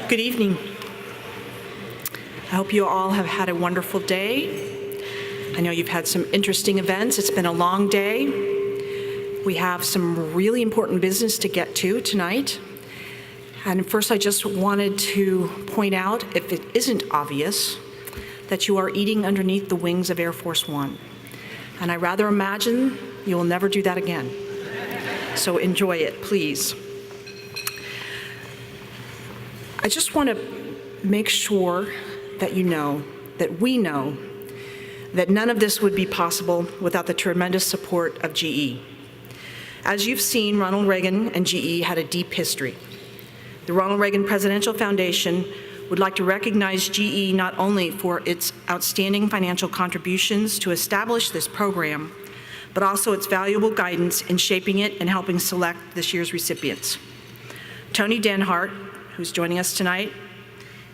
Good evening. I hope you all have had a wonderful day. I know you've had some interesting events. It's been a long day. We have some really important business to get to tonight. And first, I just wanted to point out, if it isn't obvious, that you are eating underneath the wings of Air Force One. And I rather imagine you will never do that again. So enjoy it, please. I just want to make sure that you know, that we know, that none of this would be possible without the tremendous support of GE. As you've seen, Ronald Reagan and GE had a deep history. The Ronald Reagan Presidential Foundation would like to recognize GE not only for its outstanding financial contributions to establish this program, but also its valuable guidance in shaping it and helping select this year's recipients. Tony Denhart, who's joining us tonight,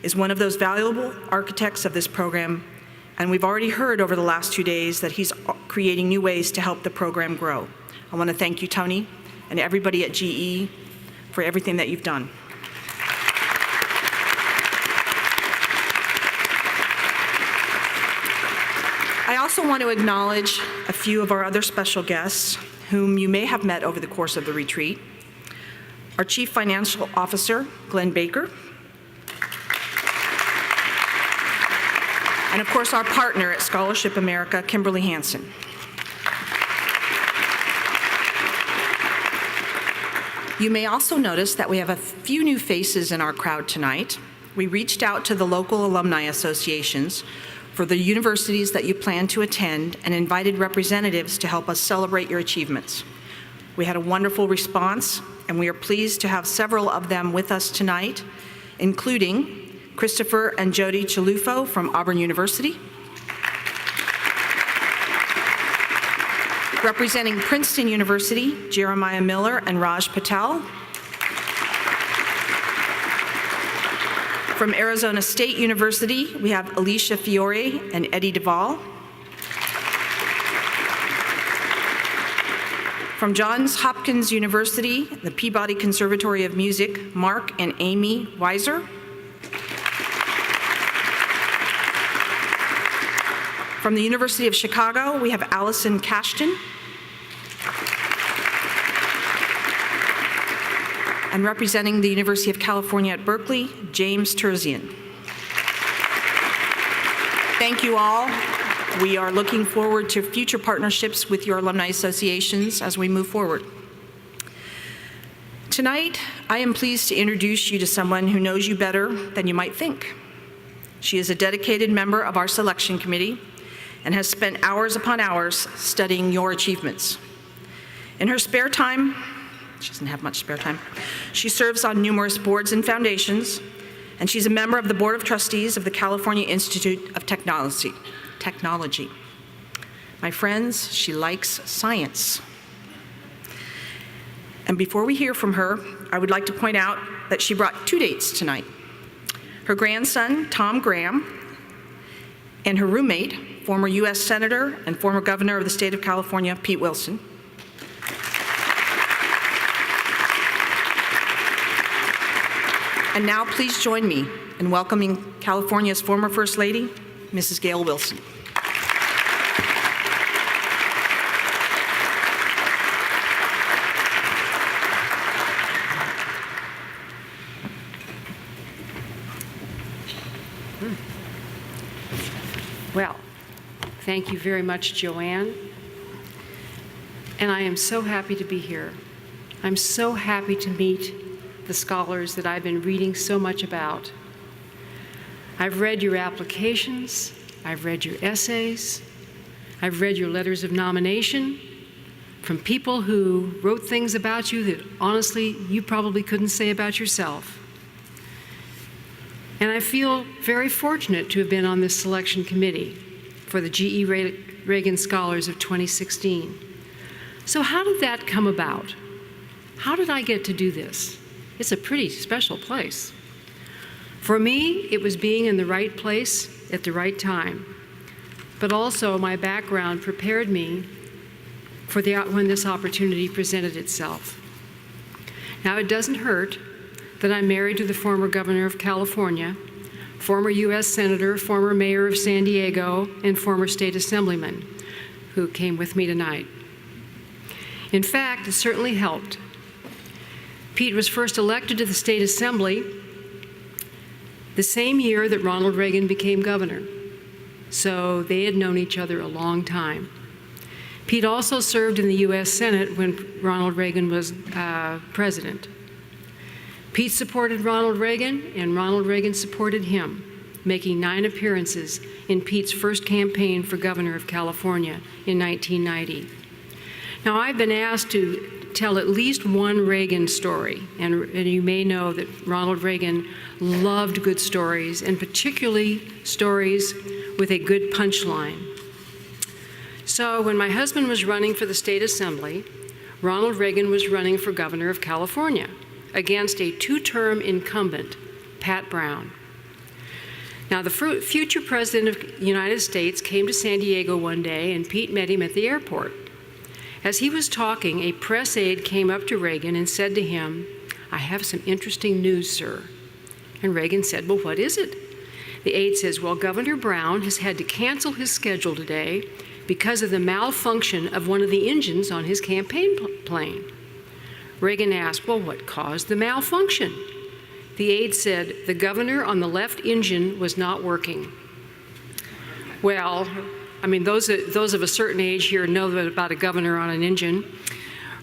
is one of those valuable architects of this program, and we've already heard over the last 2 days that he's creating new ways to help the program grow. I want to thank you, Tony, and everybody at GE for everything that you've done. I also want to acknowledge a few of our other special guests whom you may have met over the course of the retreat. Our Chief Financial Officer, Glenn Baker, and of course our partner at Scholarship America, Kimberly Hansen. You may also notice that we have a few new faces in our crowd tonight. We reached out to the local alumni associations for the universities that you plan to attend and invited representatives to help us celebrate your achievements. We had a wonderful response, and we are pleased to have several of them with us tonight, including Christopher and Jody Chalufo from Auburn University, representing Princeton University, Jeremiah Miller and Raj Patel, from Arizona State University, we have Alicia Fiore and Eddie Duvall. From Johns Hopkins University, the Peabody Conservatory of Music, Mark and Amy Weiser. From the University of Chicago, we have Allison Cashton. And representing the University of California at Berkeley, James Terzian. Thank you all. We are looking forward to future partnerships with your alumni associations as we move forward. Tonight, I am pleased to introduce you to someone who knows you better than you might think. She is a dedicated member of our selection committee and has spent hours upon hours studying your achievements. In her spare time, she doesn't have much spare time, she serves on numerous boards and foundations, and she's a member of the Board of Trustees of the California Institute of Technology. My friends, she likes science. And before we hear from her, I would like to point out that she brought 2 dates tonight. Her grandson, Tom Graham, and her roommate, former U.S. Senator and former Governor of the state of California, Pete Wilson. And now please join me in welcoming California's former First Lady, Mrs. Gail Wilson. Well, thank you very much, Joanne. And I am so happy to be here. I'm so happy to meet the scholars that I've been reading so much about. I've read your applications, I've read your essays, I've read your letters of nomination from people who wrote things about you that honestly you probably couldn't say about yourself. And I feel very fortunate to have been on this selection committee for the GE-Reagan Scholars of 2016. So how did that come about? How did I get to do this? It's a pretty special place. For me, it was being in the right place at the right time. But also, my background prepared me for when this opportunity presented itself. Now, it doesn't hurt that I'm married to the former governor of California, former U.S. Senator, former mayor of San Diego, and former state assemblyman who came with me tonight. In fact, it certainly helped. Pete was first elected to the state assembly the same year that Ronald Reagan became governor, so they had known each other a long time. Pete also served in the U.S. Senate when Ronald Reagan was president. Pete supported Ronald Reagan, and Ronald Reagan supported him, making 9 appearances in Pete's first campaign for governor of California in 1990. Now, I've been asked to tell at least one Reagan story, and you may know that Ronald Reagan loved good stories, and particularly stories with a good punchline. So when my husband was running for the state assembly, Ronald Reagan was running for governor of California against a 2-term incumbent, Pat Brown. Now, the future president of the United States came to San Diego one day, and Pete met him at the airport. As he was talking, a press aide came up to Reagan and said to him, "I have some interesting news, sir." And Reagan said, "Well, what is it?" The aide says, "Well, Governor Brown has had to cancel his schedule today because of the malfunction of one of the engines on his campaign plane." Reagan asked, "Well, what caused the malfunction?" The aide said, "The governor on the left engine was not working." Well, I mean, those of a certain age here know about a governor on an engine.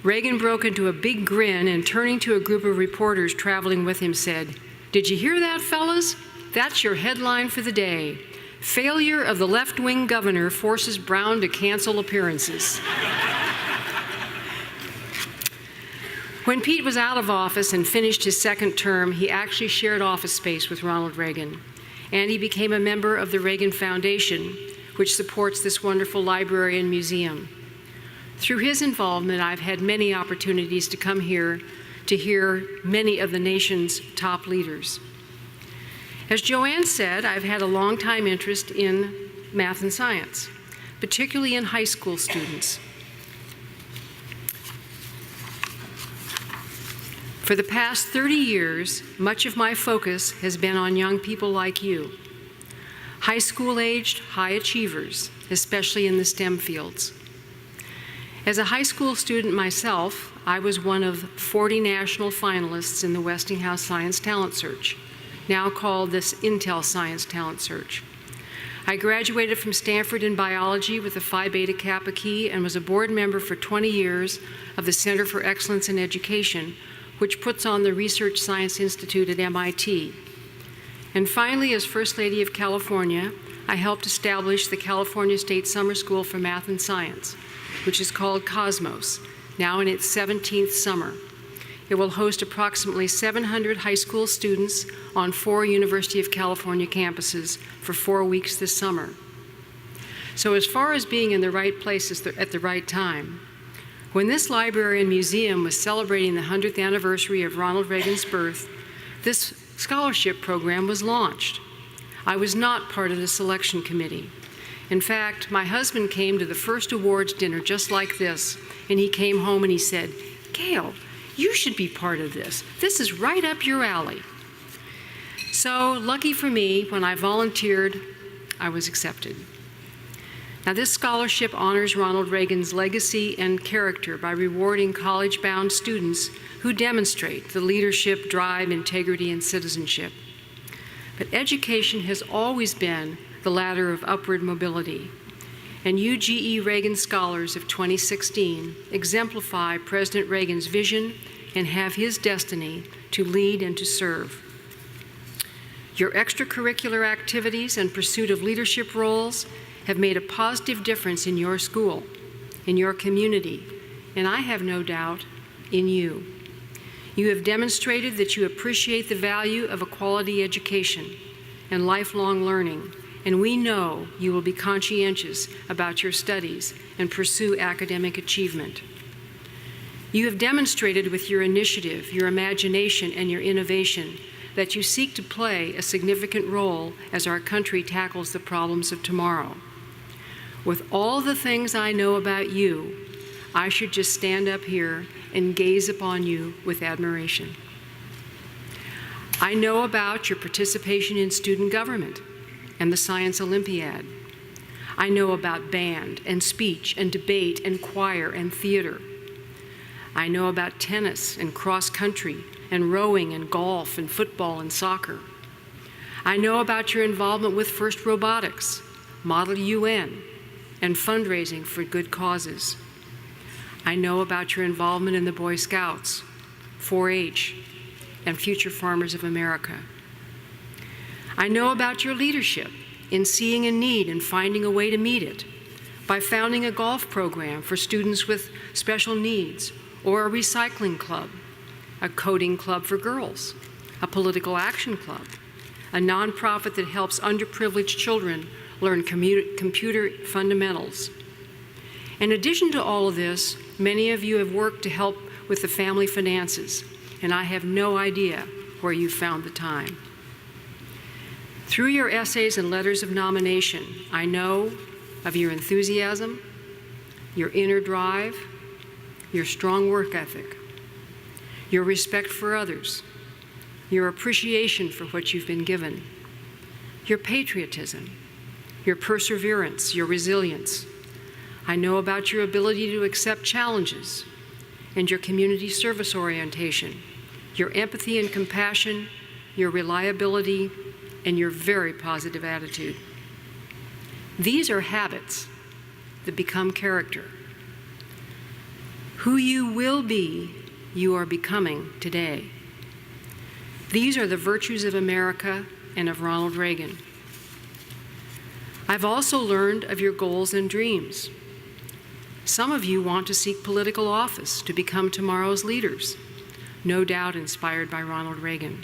Reagan broke into a big grin and, turning to a group of reporters traveling with him, said, "Did you hear that, fellas? That's your headline for the day. Failure of the left-wing governor forces Brown to cancel appearances." When Pete was out of office and finished his second term, he actually shared office space with Ronald Reagan, and he became a member of the Reagan Foundation, which supports this wonderful library and museum. Through his involvement, I've had many opportunities to come here to hear many of the nation's top leaders. As Joanne said, I've had a long-time interest in math and science, particularly in high school students. For the past 30 years, much of my focus has been on young people like you, high school-aged high achievers, especially in the STEM fields. As a high school student myself, I was one of 40 national finalists in the Westinghouse Science Talent Search, now called this Intel Science Talent Search. I graduated from Stanford in biology with a Phi Beta Kappa key and was a board member for 20 years of the Center for Excellence in Education, which puts on the Research Science Institute at MIT. And finally, as First Lady of California, I helped establish the California State Summer School for Math and Science, which is called Cosmos, now in its 17th summer. It will host approximately 700 high school students on 4 University of California campuses for 4 weeks this summer. So as far as being in the right places at the right time, when this library and museum was celebrating the 100th anniversary of Ronald Reagan's birth, this scholarship program was launched. I was not part of the selection committee. In fact, my husband came to the first awards dinner just like this, and he came home and he said, "Gail, you should be part of this. This is right up your alley." So, lucky for me, when I volunteered, I was accepted. Now, this scholarship honors Ronald Reagan's legacy and character by rewarding college-bound students who demonstrate the leadership, drive, integrity, and citizenship. But education has always been the ladder of upward mobility. And you GE-Reagan scholars of 2016 exemplify President Reagan's vision and have his destiny to lead and to serve. Your extracurricular activities and pursuit of leadership roles have made a positive difference in your school, in your community, and I have no doubt in you. You have demonstrated that you appreciate the value of a quality education and lifelong learning, and we know you will be conscientious about your studies and pursue academic achievement. You have demonstrated with your initiative, your imagination, and your innovation that you seek to play a significant role as our country tackles the problems of tomorrow. With all the things I know about you, I should just stand up here and gaze upon you with admiration. I know about your participation in student government and the Science Olympiad. I know about band and speech and debate and choir and theater. I know about tennis and cross country and rowing and golf and football and soccer. I know about your involvement with FIRST Robotics, Model UN, and fundraising for good causes. I know about your involvement in the Boy Scouts, 4-H, and Future Farmers of America. I know about your leadership in seeing a need and finding a way to meet it by founding a golf program for students with special needs, or a recycling club, a coding club for girls, a political action club, a nonprofit that helps underprivileged children learn computer fundamentals. In addition to all of this, many of you have worked to help with the family finances, and I have no idea where you found the time. Through your essays and letters of nomination, I know of your enthusiasm, your inner drive, your strong work ethic, your respect for others, your appreciation for what you've been given, your patriotism, your perseverance, your resilience. I know about your ability to accept challenges and your community service orientation, your empathy and compassion, your reliability, and your very positive attitude. These are habits that become character. Who you will be, you are becoming today. These are the virtues of America and of Ronald Reagan. I've also learned of your goals and dreams. Some of you want to seek political office to become tomorrow's leaders, no doubt inspired by Ronald Reagan.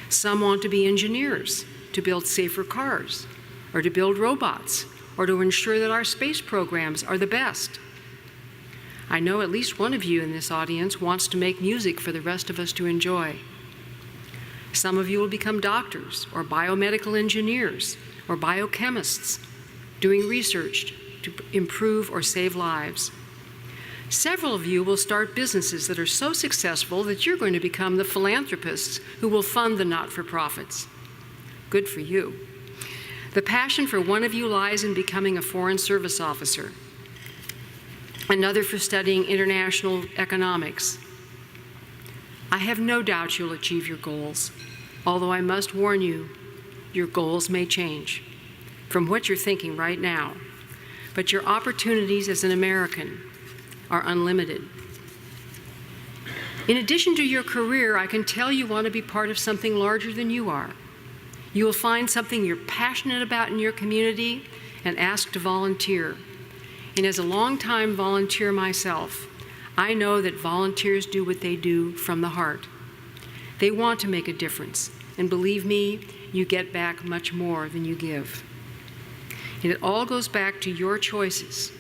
Some want to be engineers to build safer cars, or to build robots, or to ensure that our space programs are the best. I know at least one of you in this audience wants to make music for the rest of us to enjoy. Some of you will become doctors, or biomedical engineers, or biochemists, doing research to improve or save lives. Several of you will start businesses that are so successful that you're going to become the philanthropists who will fund the not-for-profits. Good for you. The passion for one of you lies in becoming a foreign service officer, another for studying international economics. I have no doubt you'll achieve your goals, although I must warn you, your goals may change from what you're thinking right now, but your opportunities as an American are unlimited. In addition to your career, I can tell you want to be part of something larger than you are. You will find something you're passionate about in your community and ask to volunteer. And as a longtime volunteer myself, I know that volunteers do what they do from the heart. They want to make a difference, and believe me, you get back much more than you give. And it all goes back to your choices.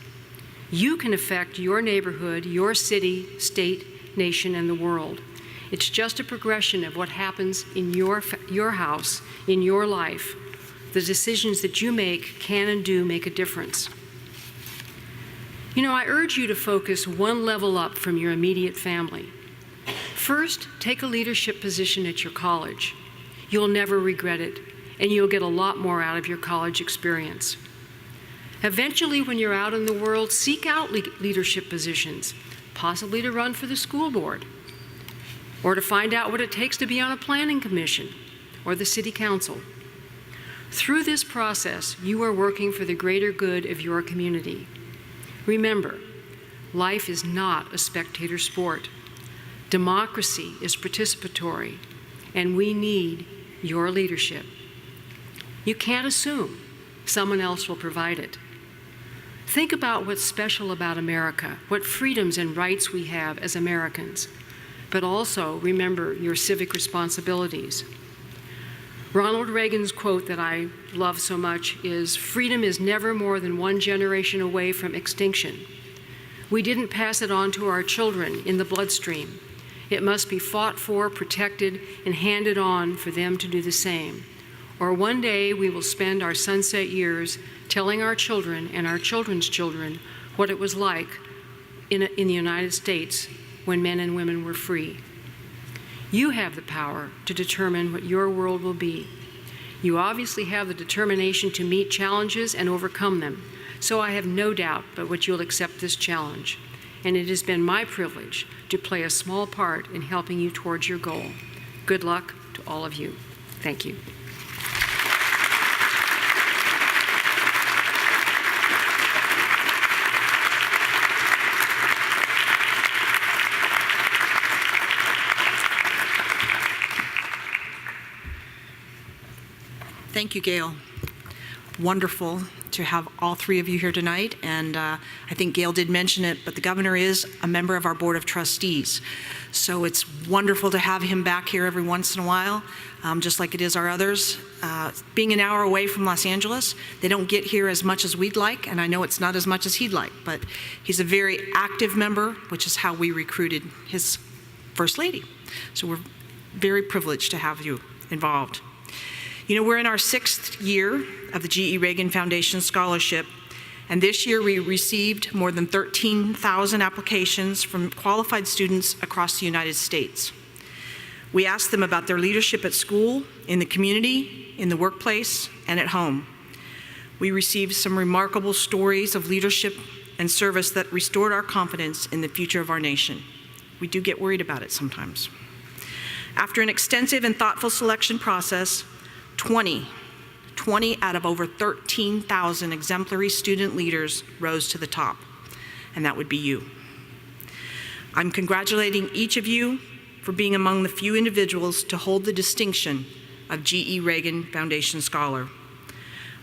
You can affect your neighborhood, your city, state, nation, and the world. It's just a progression of what happens in your house, in your life. The decisions that you make can and do make a difference. You know, I urge you to focus one level up from your immediate family. First, take a leadership position at your college. You'll never regret it, and you'll get a lot more out of your college experience. Eventually, when you're out in the world, seek out leadership positions, possibly to run for the school board, or to find out what it takes to be on a planning commission or the city council. Through this process, you are working for the greater good of your community. Remember, life is not a spectator sport. Democracy is participatory, and we need your leadership. You can't assume someone else will provide it. Think about what's special about America, what freedoms and rights we have as Americans, but also remember your civic responsibilities. Ronald Reagan's quote that I love so much is, "Freedom is never more than one generation away from extinction. We didn't pass it on to our children in the bloodstream. It must be fought for, protected, and handed on for them to do the same. Or one day we will spend our sunset years telling our children and our children's children what it was like in the United States when men and women were free." You have the power to determine what your world will be. You obviously have the determination to meet challenges and overcome them, so I have no doubt but what you'll accept this challenge. And it has been my privilege to play a small part in helping you towards your goal. Good luck to all of you. Thank you. Thank you, Gail. Wonderful to have all three of you here tonight, and I think Gail did mention it, but the governor is a member of our Board of Trustees. So it's wonderful to have him back here every once in a while, just like it is our others. Being an hour away from Los Angeles, they don't get here as much as we'd like, and I know it's not as much as he'd like, but he's a very active member, which is how we recruited his First Lady. So we're very privileged to have you involved. You know, we're in our 6th year of the GE-Reagan Foundation Scholarship, and this year we received more than 13,000 applications from qualified students across the United States. We asked them about their leadership at school, in the community, in the workplace, and at home. We received some remarkable stories of leadership and service that restored our confidence in the future of our nation. We do get worried about it sometimes. After an extensive and thoughtful selection process, 20 out of over 13,000 exemplary student leaders rose to the top, and that would be you. I'm congratulating each of you for being among the few individuals to hold the distinction of GE-Reagan Foundation Scholar.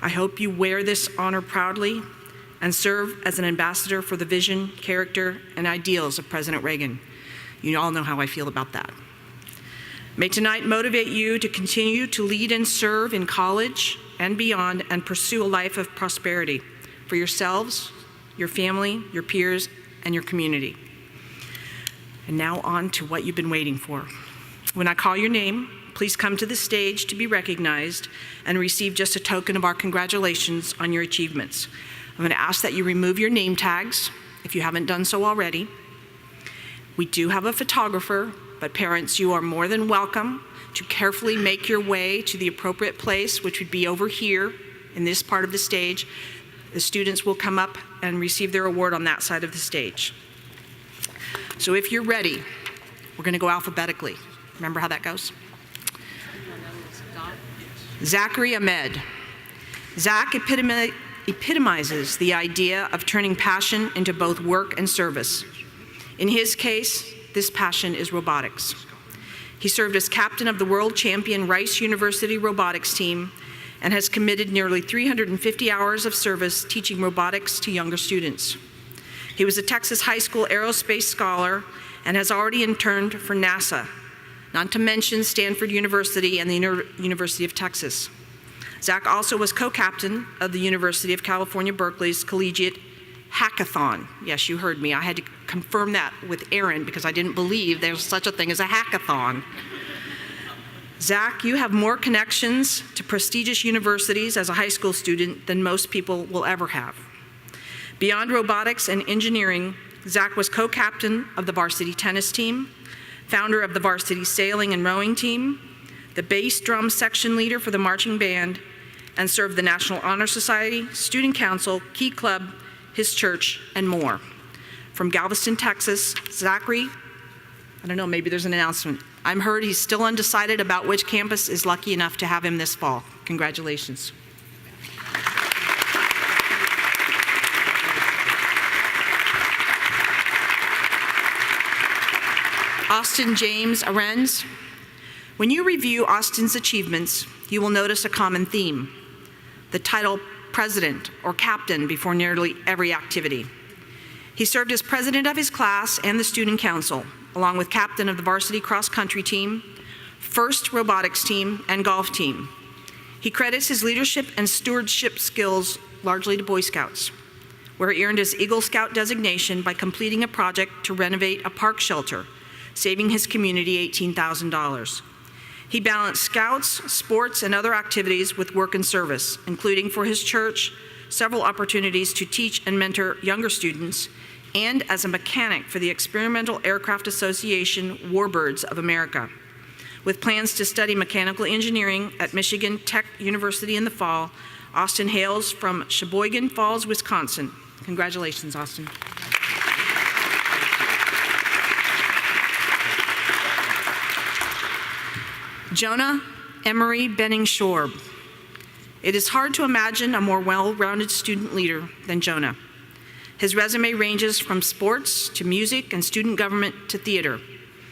I hope you wear this honor proudly and serve as an ambassador for the vision, character, and ideals of President Reagan. You all know how I feel about that. May tonight motivate you to continue to lead and serve in college and beyond and pursue a life of prosperity for yourselves, your family, your peers, and your community. And now on to what you've been waiting for. When I call your name, please come to the stage to be recognized and receive just a token of our congratulations on your achievements. I'm going to ask that you remove your name tags if you haven't done so already. We do have a photographer, but parents, you are more than welcome to carefully make your way to the appropriate place, which would be over here in this part of the stage. The students will come up and receive their award on that side of the stage. So if you're ready, we're going to go alphabetically. Remember how that goes? Zachary Ahmed. Zach epitomizes the idea of turning passion into both work and service. In his case, this passion is robotics. He served as captain of the world champion Rice University robotics team and has committed nearly 350 hours of service teaching robotics to younger students. He was a Texas high school aerospace scholar and has already interned for NASA, not to mention Stanford University and the University of Texas. Zach also was co-captain of the University of California, Berkeley's Collegiate Hackathon. Yes, you heard me. I had to confirm that with Aaron because I didn't believe there was such a thing as a hackathon. Zach, you have more connections to prestigious universities as a high school student than most people will ever have. Beyond robotics and engineering, Zach was co-captain of the varsity tennis team, founder of the varsity sailing and rowing team, the bass drum section leader for the marching band, and served the National Honor Society, Student Council, Key Club, his church, and more. From Galveston, Texas, Zachary, I don't know, maybe there's an announcement. I'm heard he's still undecided about which campus is lucky enough to have him this fall. Congratulations. Austin James Arends. When you review Austin's achievements, you will notice a common theme: the title president or captain before nearly every activity. He served as president of his class and the student council, along with captain of the varsity cross-country team, first robotics team, and golf team. He credits his leadership and stewardship skills largely to Boy Scouts, where he earned his Eagle Scout designation by completing a project to renovate a park shelter, saving his community $18,000. He balanced scouts, sports, and other activities with work and service, including for his church, several opportunities to teach and mentor younger students, and as a mechanic for the Experimental Aircraft Association Warbirds of America. With plans to study mechanical engineering at Michigan Tech University in the fall, Austin hails from Sheboygan Falls, Wisconsin. Congratulations, Austin. Jonah Emery Benning-Shorb. It is hard to imagine a more well-rounded student leader than Jonah. His resume ranges from sports to music and student government to theater.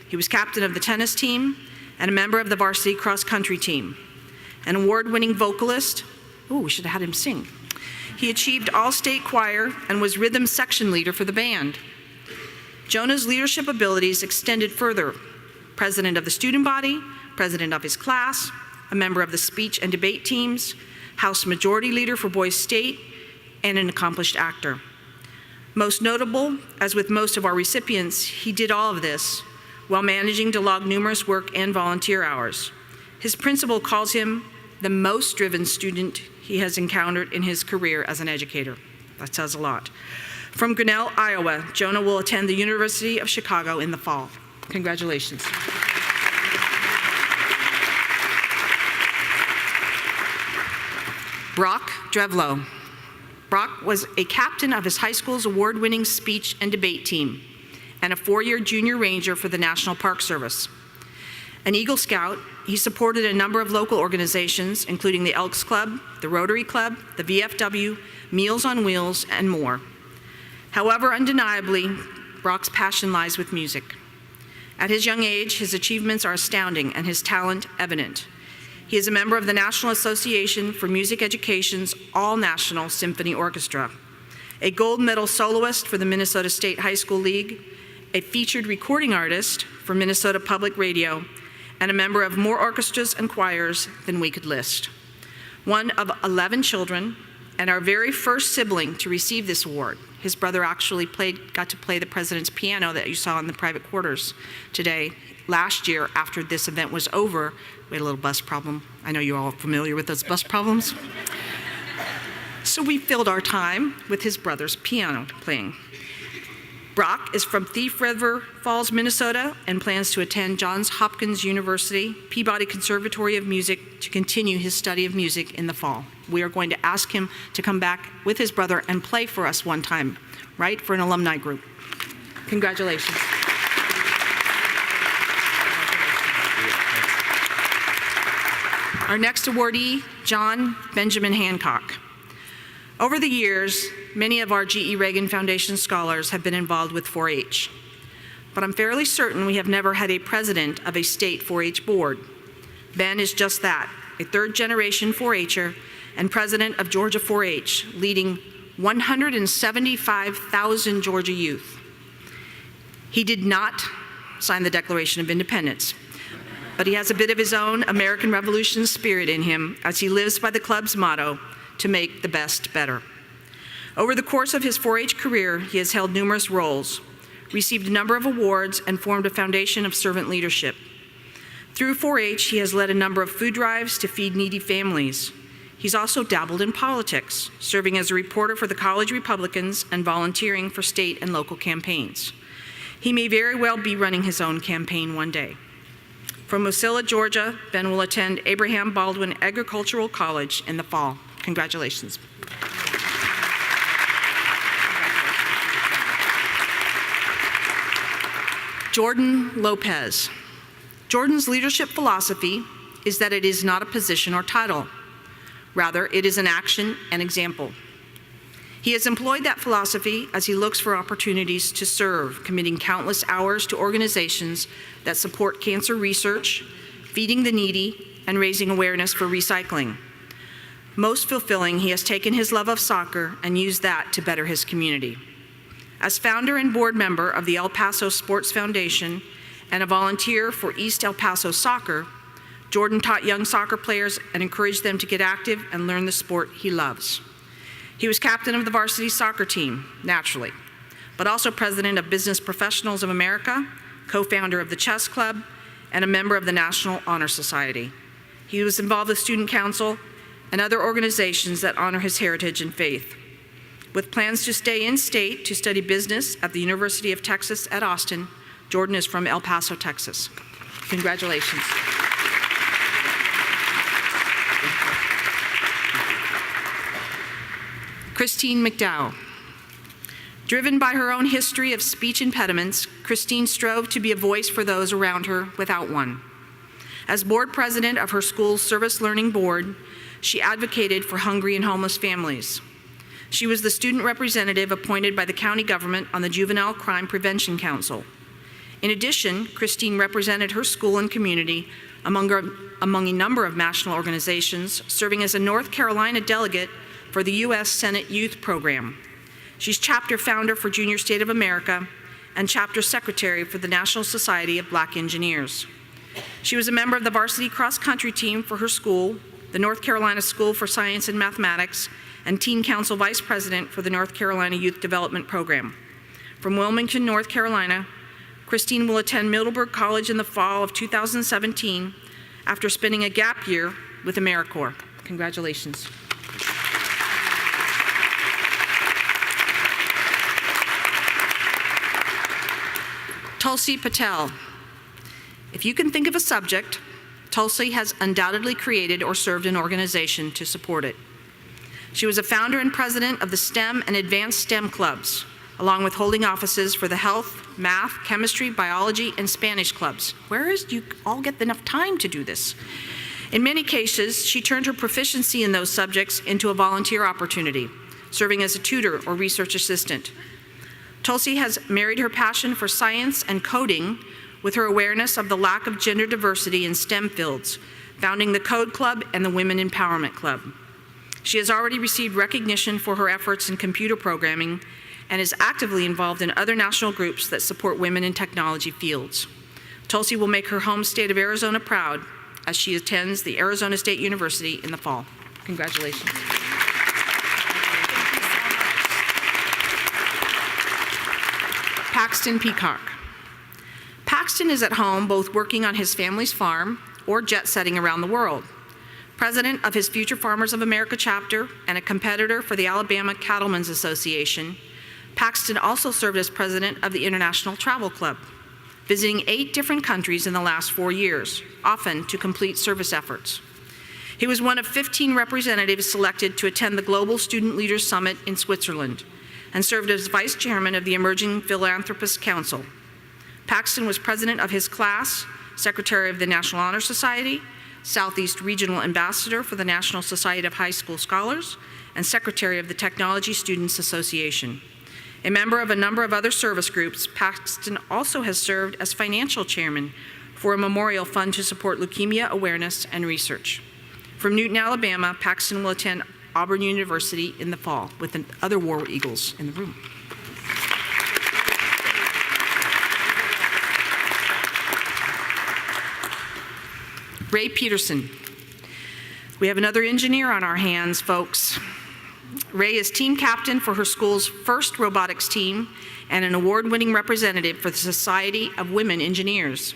He was captain of the tennis team and a member of the varsity cross-country team. An award-winning vocalist, we should have had him sing. He achieved all-state choir and was rhythm section leader for the band. Jonah's leadership abilities extended further. President of the student body, president of his class, a member of the speech and debate teams, House Majority Leader for Boys State, and an accomplished actor. Most notable, as with most of our recipients, he did all of this while managing to log numerous work and volunteer hours. His principal calls him the most driven student he has encountered in his career as an educator. That says a lot. From Grinnell, Iowa, Jonah will attend the University of Chicago in the fall. Congratulations. Brock Drevlo. Brock was a captain of his high school's award-winning speech and debate team and a 4-year junior ranger for the National Park Service. An Eagle Scout, he supported a number of local organizations, including the Elks Club, the Rotary Club, the VFW, Meals on Wheels, and more. However, undeniably, Brock's passion lies with music. At his young age, his achievements are astounding and his talent evident. He is a member of the National Association for Music Education's All-National Symphony Orchestra, a gold medal soloist for the Minnesota State High School League, a featured recording artist for Minnesota Public Radio, and a member of more orchestras and choirs than we could list. One of 11 children, and our very first sibling to receive this award. His brother actually got to play the president's piano that you saw in the private quarters today. Last year, after this event was over, we had a little bus problem. I know you're all familiar with those bus problems. So we filled our time with his brother's piano playing. Brock is from Thief River Falls, Minnesota, and plans to attend Johns Hopkins University Peabody Conservatory of Music to continue his study of music in the fall. We are going to ask him to come back with his brother and play for us one time, right, for an alumni group. Congratulations. Our next awardee, John Benjamin Hancock. Over the years, many of our GE-Reagan Foundation scholars have been involved with 4-H, but I'm fairly certain we have never had a president of a state 4-H board. Ben is just that, a third-generation 4-H'er and president of Georgia 4-H, leading 175,000 Georgia youth. He did not sign the Declaration of Independence, but he has a bit of his own American Revolution spirit in him as he lives by the club's motto, to make the best better. Over the course of his 4-H career, he has held numerous roles, received a number of awards, and formed a foundation of servant leadership. Through 4-H, he has led a number of food drives to feed needy families. He's also dabbled in politics, serving as a reporter for the College Republicans and volunteering for state and local campaigns. He may very well be running his own campaign one day. From Wasilla, Georgia, Ben will attend Abraham Baldwin Agricultural College in the fall. Congratulations. Jordan Lopez. Jordan's leadership philosophy is that it is not a position or title. Rather, it is an action and example. He has employed that philosophy as he looks for opportunities to serve, committing countless hours to organizations that support cancer research, feeding the needy, and raising awareness for recycling. Most fulfilling, he has taken his love of soccer and used that to better his community. As founder and board member of the El Paso Sports Foundation and a volunteer for East El Paso Soccer, Jordan taught young soccer players and encouraged them to get active and learn the sport he loves. He was captain of the varsity soccer team, naturally, but also president of Business Professionals of America, co-founder of the Chess Club, and a member of the National Honor Society. He was involved with Student Council and other organizations that honor his heritage and faith. With plans to stay in state to study business at the University of Texas at Austin, Jordan is from El Paso, Texas. Congratulations. Christine McDowell. Driven by her own history of speech impediments, Christine strove to be a voice for those around her without one. As board president of her school's Service Learning Board, she advocated for hungry and homeless families. She was the student representative appointed by the county government on the Juvenile Crime Prevention Council. In addition, Christine represented her school and community among a number of national organizations, serving as a North Carolina delegate for the U.S. Senate Youth Program. She's chapter founder for Junior State of America and chapter secretary for the National Society of Black Engineers. She was a member of the varsity cross-country team for her school, the North Carolina School for Science and Mathematics, and Teen Council Vice President for the North Carolina Youth Development Program. From Wilmington, North Carolina, Christine will attend Middleburg College in the fall of 2017 after spending a gap year with AmeriCorps. Congratulations. Tulsi Patel. If you can think of a subject, Tulsi has undoubtedly created or served an organization to support it. She was a founder and president of the STEM and Advanced STEM clubs, along with holding offices for the health, math, chemistry, biology, and Spanish clubs. Where is you all get enough time to do this? In many cases, she turned her proficiency in those subjects into a volunteer opportunity, serving as a tutor or research assistant. Tulsi has married her passion for science and coding with her awareness of the lack of gender diversity in STEM fields, founding the Code Club and the Women Empowerment Club. She has already received recognition for her efforts in computer programming and is actively involved in other national groups that support women in technology fields. Tulsi will make her home state of Arizona proud as she attends the Arizona State University in the fall. Congratulations. Paxton Peacock. Paxton is at home both working on his family's farm or jet-setting around the world. President of his Future Farmers of America chapter and a competitor for the Alabama Cattlemen's Association, Paxton also served as president of the International Travel Club, visiting 8 different countries in the last 4 years, often to complete service efforts. He was one of 15 representatives selected to attend the Global Student Leaders Summit in Switzerland and served as vice chairman of the Emerging Philanthropists Council. Paxton was president of his class, secretary of the National Honor Society, Southeast Regional Ambassador for the National Society of High School Scholars, and secretary of the Technology Students Association. A member of a number of other service groups, Paxton also has served as financial chairman for a memorial fund to support leukemia awareness and research. From Newton, Alabama, Paxton will attend Auburn University in the fall with the other War Eagles in the room. Ray Peterson. We have another engineer on our hands, folks. Ray is team captain for her school's first robotics team and an award-winning representative for the Society of Women Engineers.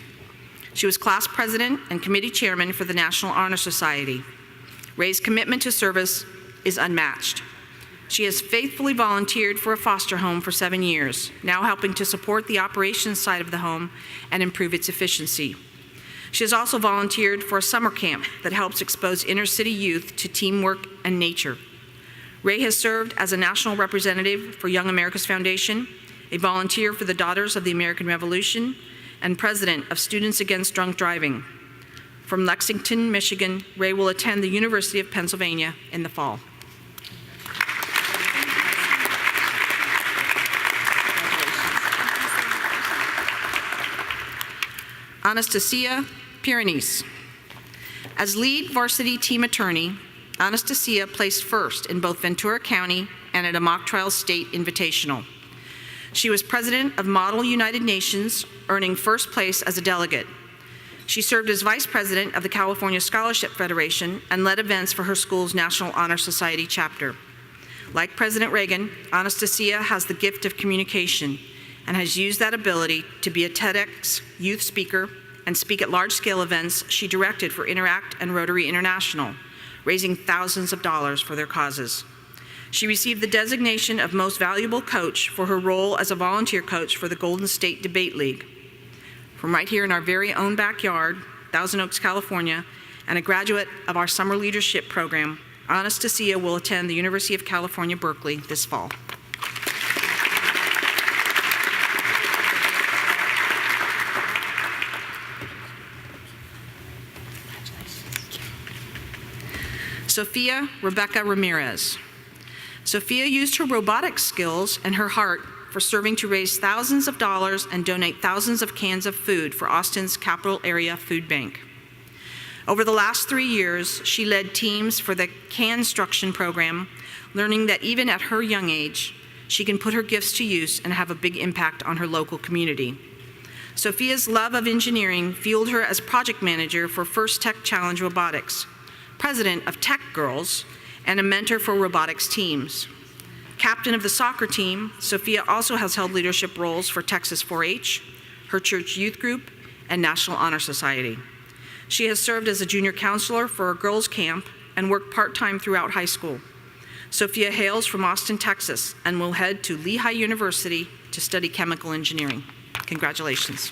She was class president and committee chairman for the National Honor Society. Ray's commitment to service is unmatched. She has faithfully volunteered for a foster home for 7 years, now helping to support the operations side of the home and improve its efficiency. She has also volunteered for a summer camp that helps expose inner-city youth to teamwork and nature. Ray has served as a national representative for Young America's Foundation, a volunteer for the Daughters of the American Revolution, and president of Students Against Drunk Driving. From Lexington, Michigan, Ray will attend the University of Pennsylvania in the fall. Anastasia Pyrenees. As lead varsity team attorney, Anastasia placed first in both Ventura County and at a mock trial state invitational. She was president of Model United Nations, earning first place as a delegate. She served as vice president of the California Scholarship Federation and led events for her school's National Honor Society chapter. Like President Reagan, Anastasia has the gift of communication and has used that ability to be a TEDx youth speaker and speak at large-scale events she directed for Interact and Rotary International, raising thousands of dollars for their causes. She received the designation of Most Valuable Coach for her role as a volunteer coach for the Golden State Debate League. From right here in our very own backyard, Thousand Oaks, California, and a graduate of our summer leadership program, Anastasia will attend the University of California, Berkeley this fall. Sophia Rebecca Ramirez. Sophia used her robotics skills and her heart for serving to raise thousands of dollars and donate thousands of cans of food for Austin's Capital Area Food Bank. Over the last 3 years, she led teams for the Construction program, learning that even at her young age, she can put her gifts to use and have a big impact on her local community. Sophia's love of engineering fueled her as project manager for First Tech Challenge Robotics, president of Tech Girls, and a mentor for robotics teams. Captain of the soccer team, Sophia also has held leadership roles for Texas 4-H, her church youth group, and National Honor Society. She has served as a junior counselor for a girls' camp and worked part-time throughout high school. Sophia hails from Austin, Texas, and will head to Lehigh University to study chemical engineering. Congratulations.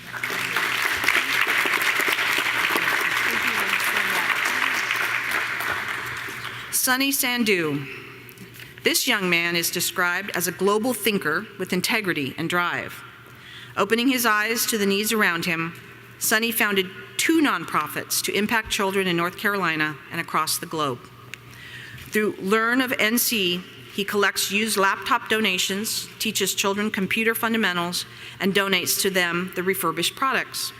Sunny Sandhu. This young man is described as a global thinker with integrity and drive. Opening his eyes to the needs around him, Sunny founded 2 nonprofits to impact children in North Carolina and across the globe. Through Learn of NC, he collects used laptop donations, teaches children computer fundamentals, and donates to them the refurbished products.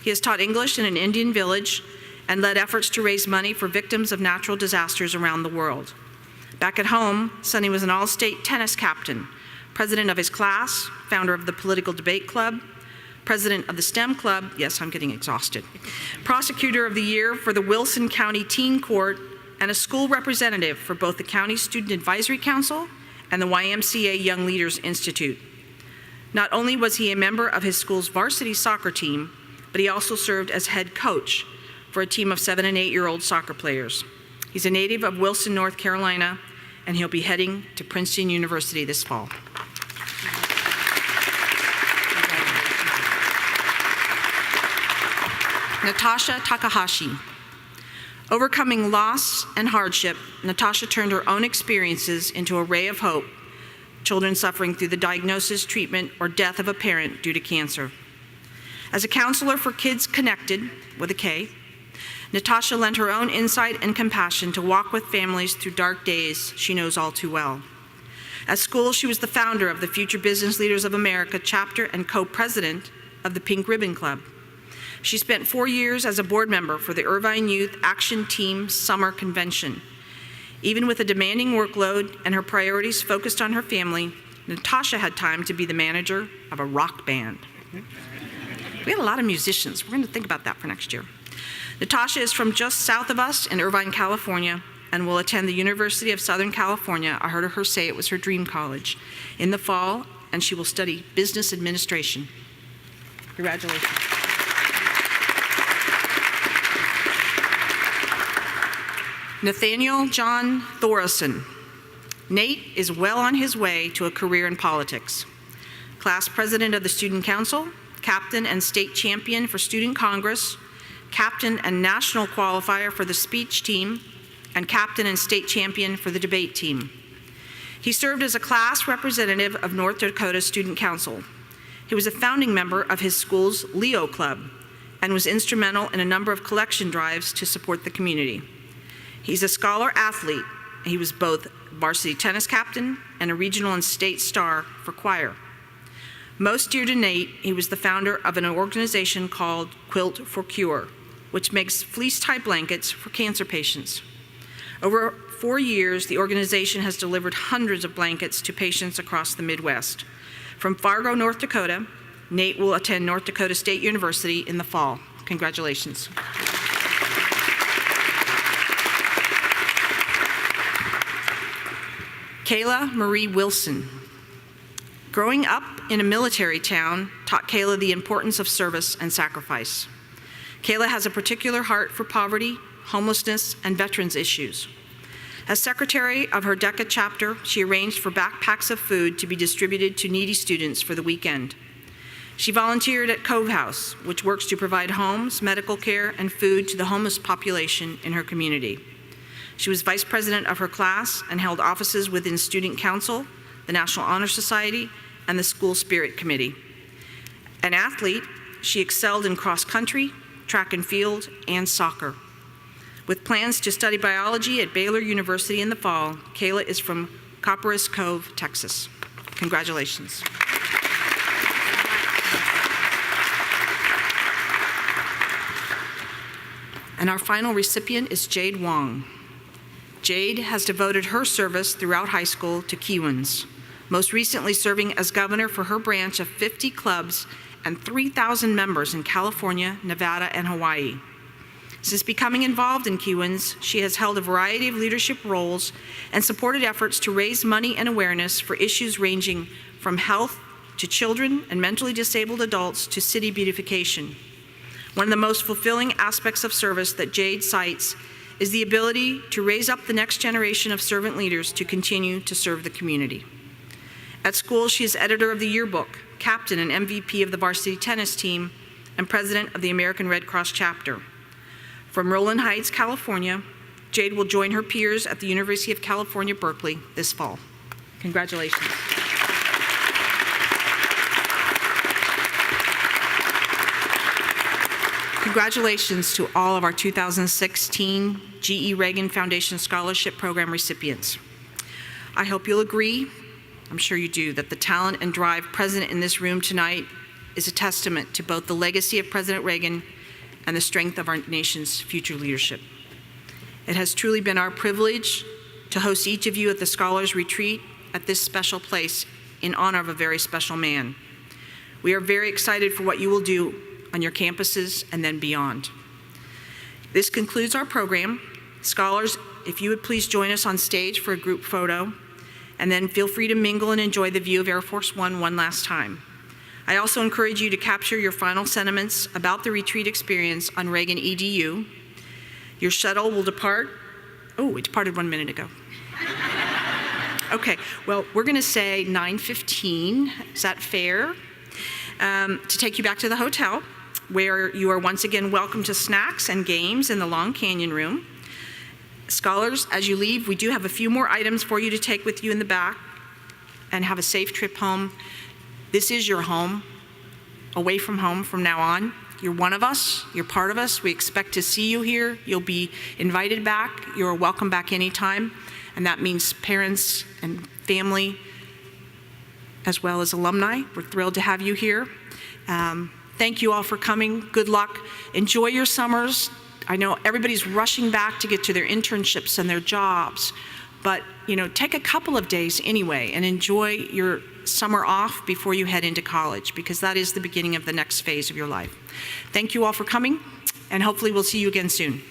He has taught English in an Indian village and led efforts to raise money for victims of natural disasters around the world. Back at home, Sunny was an all-state tennis captain, president of his class, founder of the Political Debate Club, president of the STEM Club, yes, I'm getting exhausted, prosecutor of the year for the Wilson County Teen Court, and a school representative for both the County Student Advisory Council and the YMCA Young Leaders Institute. Not only was he a member of his school's varsity soccer team, but he also served as head coach for a team of 7- and 8-year-old soccer players. He's a native of Wilson, North Carolina, and he'll be heading to Princeton University this fall. Natasha Takahashi. Overcoming loss and hardship, Natasha turned her own experiences into a ray of hope, children suffering through the diagnosis, treatment, or death of a parent due to cancer. As a counselor for Kids Connected, with a K, Natasha lent her own insight and compassion to walk with families through dark days she knows all too well. At school, she was the founder of the Future Business Leaders of America chapter and co-president of the Pink Ribbon Club. She spent 4 years as a board member for the Irvine Youth Action Team Summer Convention. Even with a demanding workload and her priorities focused on her family, Natasha had time to be the manager of a rock band. We had a lot of musicians. We're going to think about that for next year. Natasha is from just south of us in Irvine, California, and will attend the University of Southern California. I heard her say it was her dream college in the fall, and she will study business administration. Congratulations. Nathaniel John Thoresen. Nate is well on his way to a career in politics. Class president of the Student Council, captain and state champion for Student Congress, captain and national qualifier for the speech team, and captain and state champion for the debate team. He served as a class representative of North Dakota Student Council. He was a founding member of his school's Leo Club and was instrumental in a number of collection drives to support the community. He's a scholar athlete. He was both varsity tennis captain and a regional and state star for choir. Most dear to Nate, he was the founder of an organization called Quilt for Cure, which makes fleece-type blankets for cancer patients. Over 4 years, the organization has delivered hundreds of blankets to patients across the Midwest. From Fargo, North Dakota, Nate will attend North Dakota State University in the fall. Congratulations. Kayla Marie Wilson. Growing up in a military town taught Kayla the importance of service and sacrifice. Kayla has a particular heart for poverty, homelessness, and veterans issues. As secretary of her DECA chapter, she arranged for backpacks of food to be distributed to needy students for the weekend. She volunteered at Cove House, which works to provide homes, medical care, and food to the homeless population in her community. She was vice president of her class and held offices within Student Council, the National Honor Society, and the School Spirit Committee. An athlete, she excelled in cross country, track and field, and soccer. With plans to study biology at Baylor University in the fall, Kayla is from Copperas Cove, Texas. Congratulations. And our final recipient is Jade Wong. Jade has devoted her service throughout high school to Kiwanis, most recently serving as governor for her branch of 50 clubs and 3,000 members in California, Nevada, and Hawaii. Since becoming involved in Kiwanis, she has held a variety of leadership roles and supported efforts to raise money and awareness for issues ranging from health to children and mentally disabled adults to city beautification. One of the most fulfilling aspects of service that Jade cites is the ability to raise up the next generation of servant leaders to continue to serve the community. At school, she is editor of the yearbook, captain and MVP of the varsity tennis team, and president of the American Red Cross chapter. From Rowland Heights, California, Jade will join her peers at the University of California, Berkeley this fall. Congratulations. Congratulations to all of our 2016 GE-Reagan Foundation Scholarship Program recipients. I hope you'll agree, I'm sure you do, that the talent and drive present in this room tonight is a testament to both the legacy of President Reagan and the strength of our nation's future leadership. It has truly been our privilege to host each of you at the Scholars Retreat at this special place in honor of a very special man. We are very excited for what you will do on your campuses and then beyond. This concludes our program. Scholars, if you would please join us on stage for a group photo, and then feel free to mingle and enjoy the view of Air Force One one last time. I also encourage you to capture your final sentiments about the retreat experience on ReaganEDU. Your shuttle will depart. Oh, it departed 1 minute ago. Okay, well, we're going to say 9:15. Is that fair? To take you back to the hotel, where you are once again welcome to snacks and games in the Long Canyon room. Scholars, as you leave, we do have a few more items for you to take with you in the back, and have a safe trip home. This is your home, away from home from now on. You're one of us, you're part of us. We expect to see you here. You'll be invited back. You're welcome back anytime. And that means parents and family, as well as alumni. We're thrilled to have you here. Thank you all for coming. Good luck. Enjoy your summers. I know everybody's rushing back to get to their internships and their jobs, but take a couple of days anyway and enjoy your summer off before you head into college, because that is the beginning of the next phase of your life. Thank you all for coming, and hopefully we'll see you again soon.